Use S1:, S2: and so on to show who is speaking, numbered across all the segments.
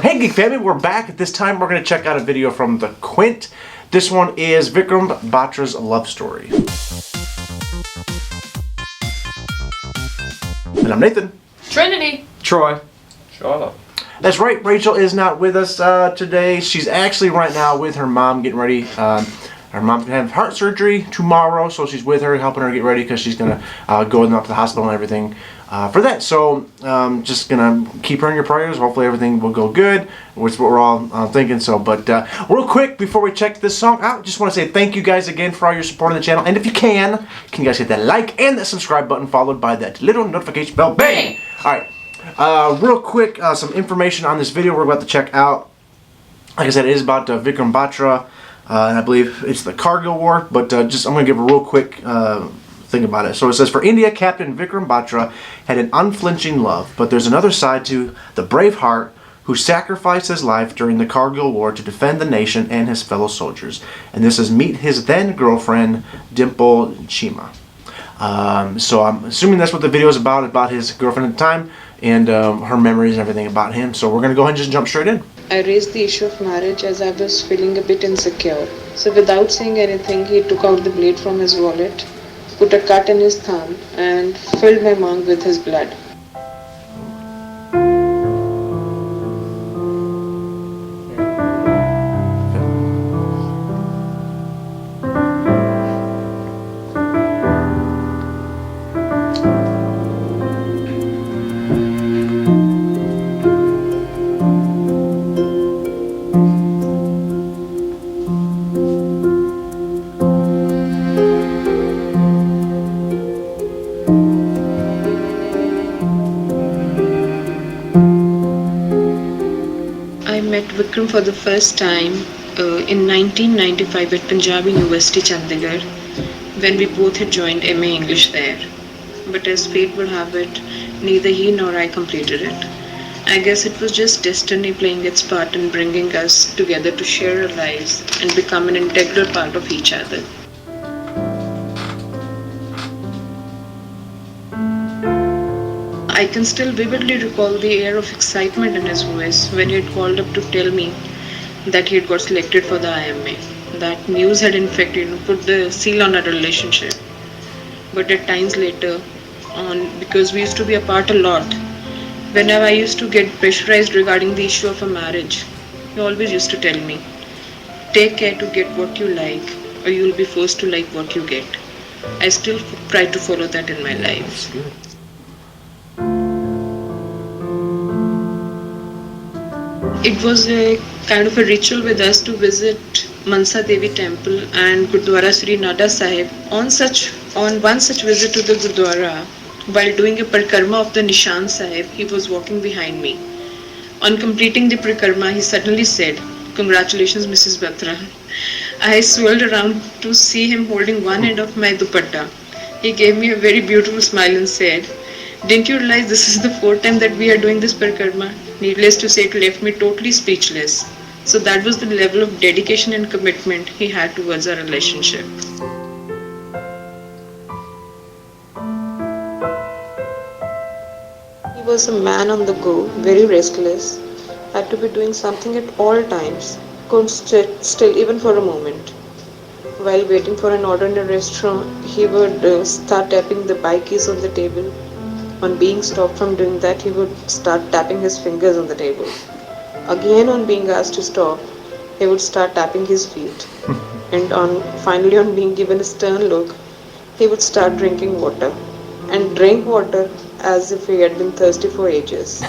S1: Hey Geek family, we're back. This time we're going to check out a video from the Quint. This one is Vikram Batra's love story. And I'm Nathan.
S2: Trinity.
S3: Troy.
S4: Charlotte.
S1: That's right, Rachel is not with us today. She's actually right now with her mom getting ready. Her mom's going to have heart surgery tomorrow, so she's with her, helping her get ready because she's going to go up to the hospital and everything for that. So just going to keep her in your prayers. Hopefully everything will go good, which is what we're all thinking. So, but real quick, before we check this song out, just want to say thank you guys again for all your support on the channel. And if you can you guys hit that like and that subscribe button followed by that little notification bell. Bang! Alright, real quick, some information on this video we're about to check out. Like I said, it is about Vikram Batra. And I believe it's the Kargil War, but I'm going to give a real quick thing about it. So it says, for India, Captain Vikram Batra had an unflinching love, but there's another side to the brave heart who sacrificed his life during the Kargil War to defend the nation and his fellow soldiers. And this is meet his then girlfriend, Dimple Chima. So I'm assuming that's what the video is about his girlfriend at the time, and her memories and everything about him. So we're going to go ahead and just jump straight in.
S5: I raised the issue of marriage as I was feeling a bit insecure. So without saying anything, he took out the blade from his wallet, put a cut in his thumb, and filled my mouth with his blood. I met Vikram for the first time in 1995 at Punjab University, Chandigarh, when we both had joined MA English there. But as fate would have it, neither he nor I completed it. I guess it was just destiny playing its part in bringing us together to share our lives and become an integral part of each other. I can still vividly recall the air of excitement in his voice when he had called up to tell me that he had got selected for the IMA. That news had in fact put the seal on our relationship. But at times later on, because we used to be apart a lot, whenever I used to get pressurized regarding the issue of a marriage, he always used to tell me, take care to get what you like, or you will be forced to like what you get. I still try to follow that in my life. It was a kind of a ritual with us to visit Mansa Devi temple and Gurdwara Sri Nada Sahib. On one such visit to the Gurdwara, while doing a parikrama of the Nishan Sahib, he was walking behind me. On completing the parikrama, he suddenly said, "Congratulations, Mrs. Batra." I swirled around to see him holding one end of my dupatta. He gave me a very beautiful smile and said, "Didn't you realize this is the fourth time that we are doing this parikrama?" Needless to say, it left me totally speechless. So that was the level of dedication and commitment he had towards our relationship. He was a man on the go, very restless, had to be doing something at all times, couldn't sit still even for a moment. While waiting for an order in a restaurant, he would start tapping the bike keys on the table. On being stopped from doing that, he would start tapping his fingers on the table. Again, on being asked to stop, he would start tapping his feet. And finally on being given a stern look, he would start drinking water. And drink water as if he had been thirsty for ages.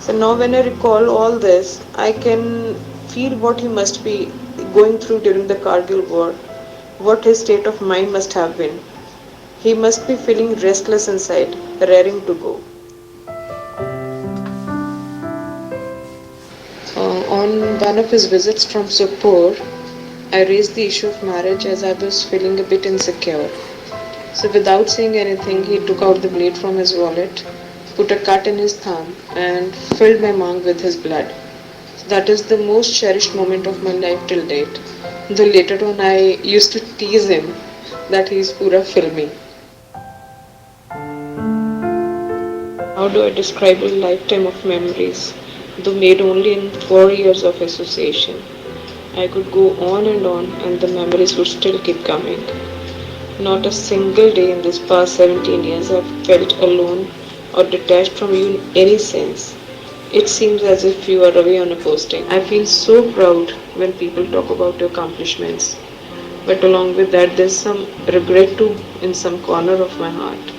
S5: So now when I recall all this, I can feel what he must be going through during the Kargil War, what his state of mind must have been. He must be feeling restless inside, raring to go. On one of his visits from Sopor, I raised the issue of marriage as I was feeling a bit insecure. So without saying anything, he took out the blade from his wallet, put a cut in his thumb, and filled my mouth with his blood. So that is the most cherished moment of my life till date. Though later on I used to tease him that he is pura filmy. How do I describe a lifetime of memories? though made only in 4 years of association. I could go on, and the memories would still keep coming. Not a single day in this past 17 years have felt alone or detached from you in any sense. It seems as if you are away on a posting. I feel so proud when people talk about your accomplishments, but along with that, there's some regret too in some corner of my heart.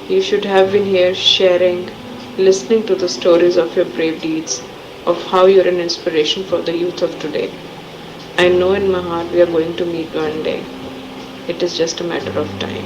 S5: You should have been here sharing, listening to the stories of your brave deeds, of how you're an inspiration for the youth of today. I know in my heart we are going to meet one day. It is just a matter of time.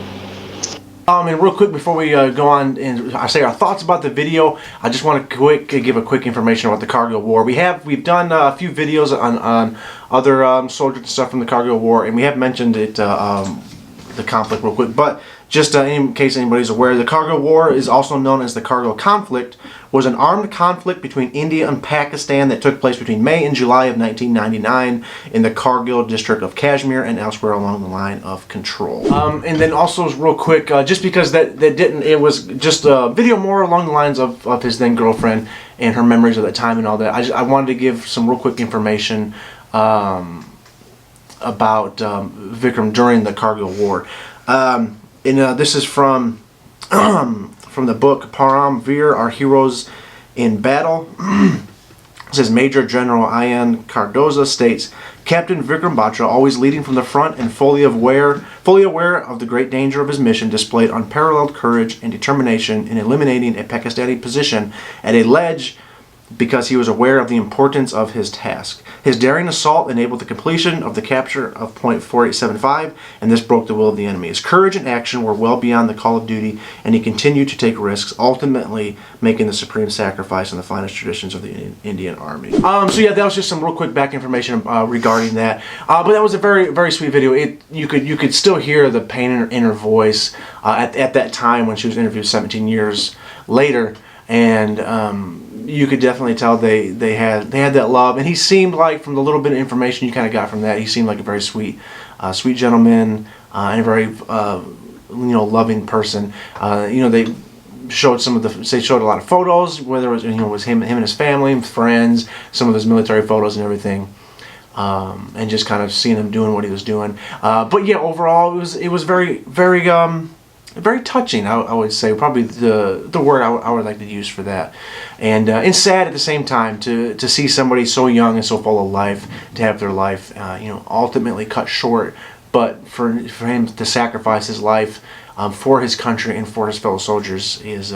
S1: And real quick before we go on and I say our thoughts about the video, I just want to give a quick information about the Cargill War. We've done a few videos on other soldiers and stuff from the Cargill War, and we have mentioned it, the conflict real quick. But just in case anybody's aware, the Cargill War is also known as the Cargill Conflict, was an armed conflict between India and Pakistan that took place between May and July of 1999 in the Kargil district of Kashmir and elsewhere along the line of control. And then also real quick, just because it was just a video more along the lines of his then girlfriend and her memories of that time and all that. I wanted to give some real quick information about Vikram during the Kargil War. This is from the book Param Veer, Our Heroes in Battle. It says Major General Ian Cardoza states, Captain Vikram Batra, always leading from the front and fully aware of the great danger of his mission, displayed unparalleled courage and determination in eliminating a Pakistani position at a ledge because he was aware of the importance of his task. His daring assault enabled the completion of the capture of point 4875, and this broke the will of the enemy. His courage and action were well beyond the call of duty, and he continued to take risks, ultimately making the supreme sacrifice in the finest traditions of the Indian Army. So yeah, that was just some real quick back information regarding that. But that was a very, very sweet video. You could still hear the pain in her voice at that time when she was interviewed 17 years later, and you could definitely tell they had that love, and he seemed like, from the little bit of information you kind of got from that, he seemed like a very sweet gentleman and a very loving person. They showed they showed a lot of photos, whether it was him and his family and friends, some of his military photos and everything. And just kind of seeing him doing what he was doing. But yeah, overall it was very, very very touching, I would say, probably the word I would like to use for that, and sad at the same time to see somebody so young and so full of life to have their life ultimately cut short, but for him to sacrifice his life for his country and for his fellow soldiers is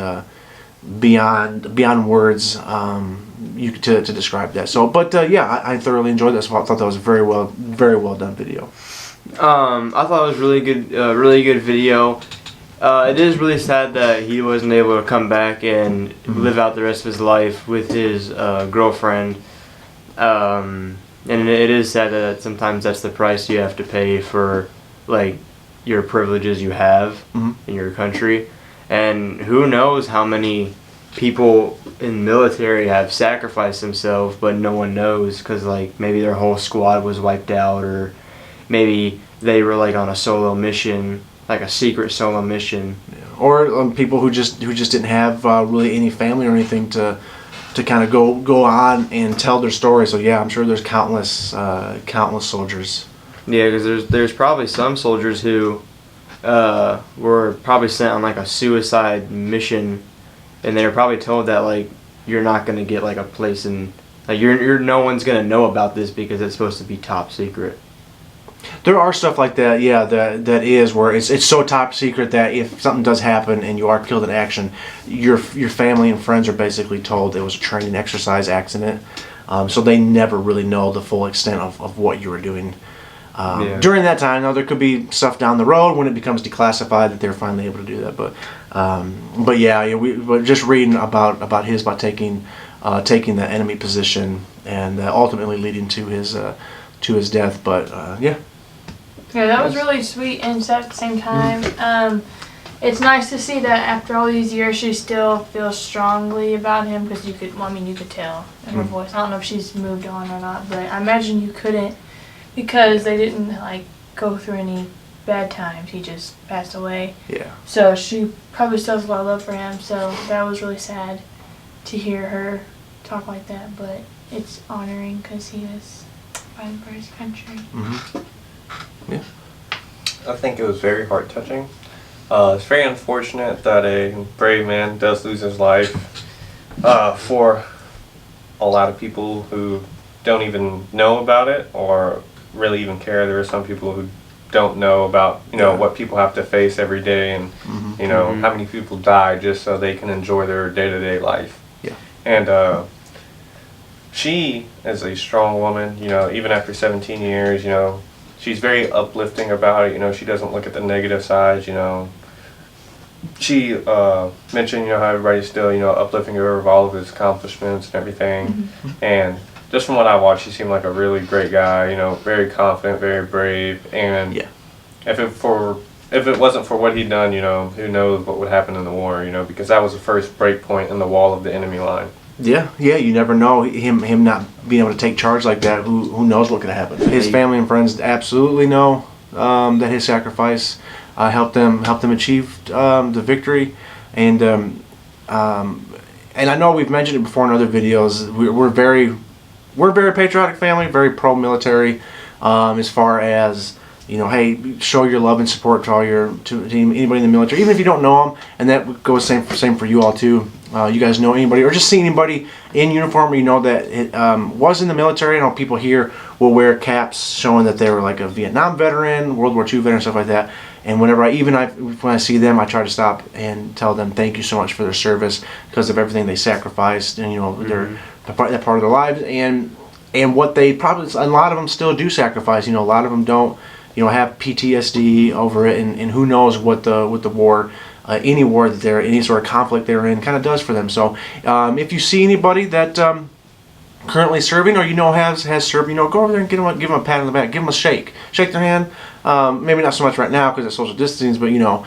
S1: beyond words to describe that. So, but yeah, I thoroughly enjoyed this. I thought that was a very well done video.
S2: I thought it was really good video. It is really sad that he wasn't able to come back and live out the rest of his life with his girlfriend. And it is sad that sometimes that's the price you have to pay for, like, your privileges you have in your country. And who knows how many people in the military have sacrificed themselves, but no one knows, because, like, maybe their whole squad was wiped out, or maybe they were, like, on a solo mission, like a secret solo mission.
S1: Yeah. Or people who just didn't have really any family or anything to kind of go on and tell their story. So yeah, I'm sure there's countless soldiers.
S2: Yeah, because there's probably some soldiers who were probably sent on like a suicide mission, and they were probably told that, like, you're not gonna get like a place in, like, you're no one's gonna know about this because it's supposed to be top secret.
S1: There are stuff like that, yeah, that is where it's so top secret that if something does happen and you are killed in action, your family and friends are basically told it was a training exercise accident. So they never really know the full extent of what you were doing during that time. Now there could be stuff down the road when it becomes declassified that they're finally able to do that. But yeah, we were just reading about taking the enemy position and ultimately leading to his death. But yeah.
S3: Yeah, that was really sweet, and at the same time, it's nice to see that after all these years she still feels strongly about him, because you could tell in her voice. I don't know if she's moved on or not, but I imagine you couldn't, because they didn't like go through any bad times. He just passed away.
S1: Yeah.
S3: So she probably still has a lot of love for him. So that was really sad to hear her talk like that, but it's honoring because he was fighting for his country.
S1: Yeah.
S4: I think it was very heart touching. It's very unfortunate that a brave man does lose his life for a lot of people who don't even know about it or really even care. There are some people who don't know about, you know, what people have to face every day, and you know, how many people die just so they can enjoy their day-to-day life.
S1: Yeah.
S4: And she is a strong woman, you know, even after 17 years, you know, she's very uplifting about it. You know, she doesn't look at the negative sides, you know. She mentioned, you know, how everybody's still, you know, uplifting her of all of his accomplishments and everything. And just from what I watched, he seemed like a really great guy, you know, very confident, very brave. And if it wasn't for what he'd done, you know, who knows what would happen in the war, you know, because that was the first break point in the wall of the enemy line.
S1: Yeah, you never know. Him not being able to take charge like that, who knows what could happen. His family and friends absolutely know that his sacrifice helped them achieve the victory. And I know we've mentioned it before in other videos. We're a very patriotic family, very pro-military, as far as, you know, hey, show your love and support to anybody in the military, even if you don't know them. And that goes same for you all too. You guys know anybody, or just see anybody in uniform, you know, that it, was in the military. I know people here will wear caps showing that they were like a Vietnam veteran, World War II veteran, stuff like that. And when I see them, I try to stop and tell them thank you so much for their service, because of everything they sacrificed, and you know, they're that part of their lives, and what they probably, a lot of them still do sacrifice. You know, a lot of them don't, you know, have PTSD over it, and who knows what the war, any war that they're, any sort of conflict they're in, kind of does for them. So if you see anybody that currently serving, or you know has served, you know, go over there and give them a pat on the back, give them a shake their hand. Maybe not so much right now because it's social distancing, but you know,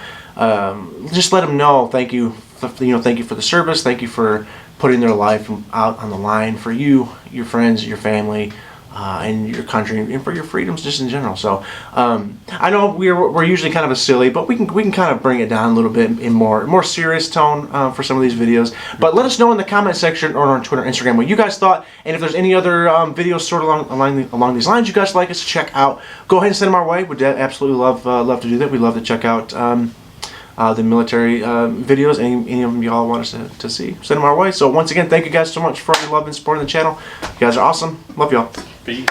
S1: just let them know thank you. You know, thank you for the service. Thank you for putting their life out on the line for you, your friends, your family, and your country, and for your freedoms just in general. So I know we're usually kind of a silly, but we can kind of bring it down a little bit in more serious tone for some of these videos. But let us know in the comment section or on Twitter, Instagram, what you guys thought, and if there's any other videos sort of along these lines you guys like us to check out, go ahead and send them our way. We'd absolutely love to do that. We'd love to check out the military videos. Any of them y'all want us to see, send them our way. So once again, thank you guys so much for your love and support on the channel. You guys are awesome. Love y'all.
S4: Peace.